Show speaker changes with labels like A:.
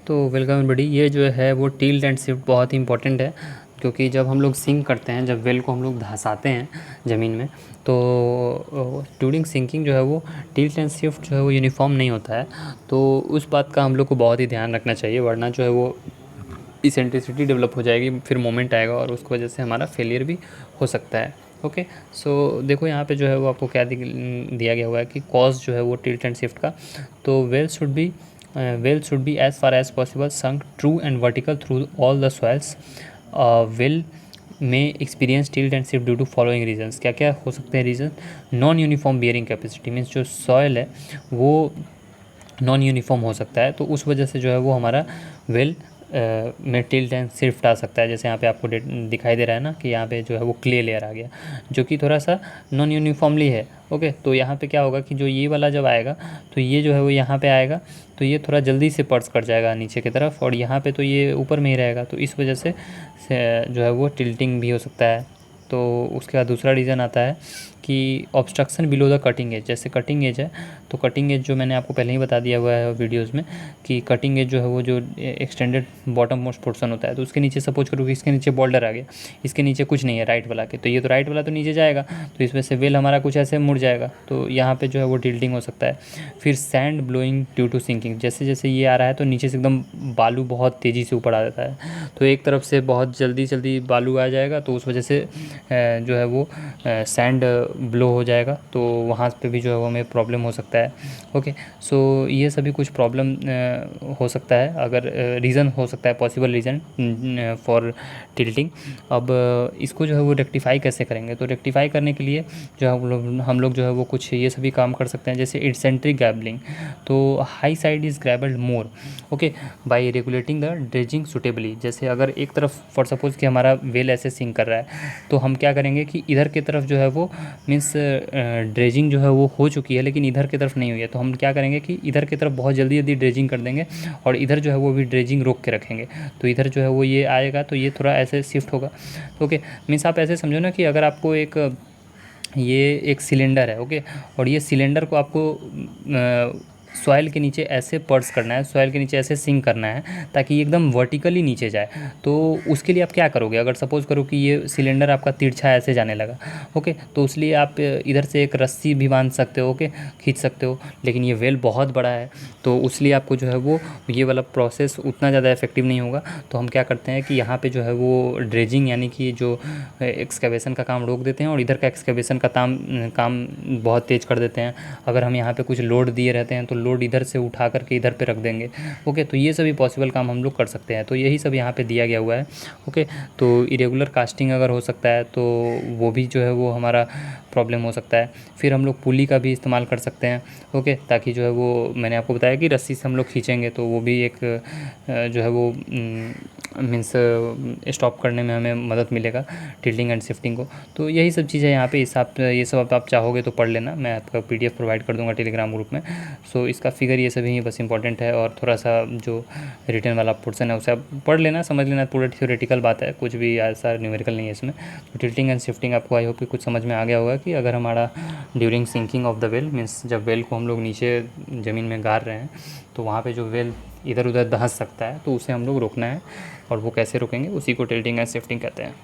A: तो welcome everybody. ये जो है वो टिल्ट एंड शिफ्ट बहुत ही इंपॉर्टेंट है, क्योंकि जब हम लोग सिंक करते हैं, जब वेल को हम लोग धंसाते हैं ज़मीन में, तो ड्यूरिंग सिंकिंग जो है वो टिल्ट एंड शिफ्ट जो है वो यूनिफॉर्म नहीं होता है। तो उस बात का हम लोग को बहुत ही ध्यान रखना चाहिए, वरना जो है वो इसेंट्रिसिटी डेवलप हो जाएगी, फिर मोमेंट आएगा और उसकी वजह से हमारा फेलियर भी हो सकता है। ओके, सो देखो यहाँ पे जो है वो आपको क्या दिया गया हुआ है कि कॉज जो है वो टिल्ट एंड शिफ्ट का। तो well should be as far as possible sunk true and vertical through all the soils. Well may experience tilt and shift due to following reasons. क्या क्या हो सकते हैं reason? Non uniform bearing capacity, means जो soil है वो non uniform हो सकता है, तो उस वजह से जो है वो हमारा वेल में टिल्ट एंड शिफ्ट आ सकता है। जैसे यहाँ पे आपको दिखाई दे रहा है ना कि यहाँ पे जो है वो क्ले लेयर आ गया, जो कि थोड़ा सा नॉन यूनिफॉर्मली है। ओके, तो यहाँ पे क्या होगा कि जो ये वाला जब आएगा तो ये जो है वो यहाँ पे आएगा, तो ये थोड़ा जल्दी से पर्स कर जाएगा नीचे की तरफ, और यहाँ पे तो ये ऊपर में ही रहेगा, तो इस वजह से जो है वो टिल्टिंग भी हो सकता है। तो उसके बाद दूसरा रीज़न आता है कि obstruction below the cutting edge. जैसे कटिंग एज है, तो कटिंग एज जो मैंने आपको पहले ही बता दिया हुआ है वीडियोस में कि कटिंग एज जो है वो जो एक्सटेंडेड बॉटम मोस्ट पोर्शन होता है, तो उसके नीचे सपोज करो कि इसके नीचे बॉर्डर आ गया, इसके नीचे कुछ नहीं है राइट वाला के, तो ये तो राइट वाला तो नीचे जाएगा, तो इस वजह से वेल हमारा कुछ ऐसे मुड़ जाएगा, तो यहाँ पर जो है वो टिल्टिंग हो सकता है। फिर sand blowing due to sinking, जैसे जैसे ये आ रहा है तो नीचे से एकदम बालू बहुत तेज़ी से ऊपर आ जाता है, तो एक तरफ से बहुत जल्दी जल्दी बालू आ जाएगा, तो उस वजह से जो है वो सैंड ब्लो हो जाएगा, तो वहाँ पे भी जो है वो हमें प्रॉब्लम हो सकता है। ओके, सो ये सभी कुछ प्रॉब्लम हो सकता है, अगर रीज़न हो सकता है, पॉसिबल रीज़न फॉर टिल्टिंग। अब इसको जो है वो रेक्टिफाई कैसे करेंगे? तो रेक्टिफाई करने के लिए जो है हम लोग जो है वो कुछ ये सभी काम कर सकते हैं, जैसे इसेंट्रिक गैबलिंग। तो high side is grabbled more, okay, by regulating the dredging suitably. जैसे अगर एक तरफ फॉर सपोज कि हमारा वेल ऐसे सिंक कर रहा है, तो हम क्या करेंगे कि इधर की तरफ जो है वो मीन्स ड्रेजिंग जो है वो हो चुकी है, लेकिन इधर की तरफ नहीं हुई है, तो हम क्या करेंगे कि इधर की तरफ बहुत जल्दी जल्दी ड्रेजिंग कर देंगे, और इधर जो है वो भी ड्रेजिंग रोक के रखेंगे, तो इधर जो है वो ये आएगा, तो ये थोड़ा ऐसे शिफ्ट होगा। ओके, मीन्स आप ऐसे समझो ना कि अगर आपको ये एक सिलेंडर है, ओके, और ये सिलेंडर को आपको सॉइल के नीचे ऐसे पर्स करना है, सॉइल के नीचे ऐसे सिंक करना है ताकि ये एकदम वर्टिकली नीचे जाए। तो उसके लिए आप क्या करोगे? अगर सपोज़ करो कि ये सिलेंडर आपका तिरछा ऐसे जाने लगा, ओके, तो उसलिए आप इधर से एक रस्सी भी बांध सकते हो, ओके, खींच सकते हो, लेकिन ये वेल बहुत बड़ा है, तो उसलिए आपको जो है वो ये वाला प्रोसेस उतना ज़्यादा इफेक्टिव नहीं होगा। तो हम क्या करते हैं कि यहाँ पे जो है वो ड्रेजिंग यानी कि जो एक्सकेवेशन का काम रोक देते हैं, और इधर का एक्सकेवेशन का काम बहुत तेज़ कर देते हैं। अगर हम यहाँ पे कुछ लोड दिए रहते हैं, तो लोड इधर से उठा करके इधर पे रख देंगे। ओके, तो ये सभी पॉसिबल काम हम लोग कर सकते हैं, तो यही सब यहाँ पे दिया गया हुआ है। ओके, तो इरेगुलर कास्टिंग अगर हो सकता है तो वो भी जो है वो हमारा प्रॉब्लम हो सकता है। फिर हम लोग पुली का भी इस्तेमाल कर सकते हैं, ओके, ताकि जो है वो मैंने आपको बताया कि रस्सी से हम लोग खींचेंगे तो वो भी एक जो है वो मीन्स स्टॉप करने में हमें मदद मिलेगा टिल्टिंग एंड शिफ्टिंग को। तो यही सब चीज़ें यहाँ पे ये सब आप चाहोगे तो पढ़ लेना, मैं आपका PDF प्रोवाइड कर दूँगा टेलीग्राम ग्रुप में। सो इसका फिगर ये सभी बस इंपॉर्टेंट है, और थोड़ा सा जो रिटन वाला पोर्सन है उसे आप पढ़ लेना, समझ लेना, पूरा थ्योरेटिकल बात है, कुछ भी ऐसा न्यूमेरिकल नहीं है इसमें। तो टिल्टिंग एंड शिफ्टिंग आपको आई होप कि कुछ समझ में आ गया होगा कि अगर हमारा during sinking of the well, means जब वेल को हम लोग नीचे ज़मीन में गाड़ रहे हैं, तो वहाँ पे जो वेल इधर उधर धंस सकता है, तो उसे हम लोग रोकना है, और वो कैसे रोकेंगे उसी को टिल्टिंग एंड शिफ्टिंग कहते हैं।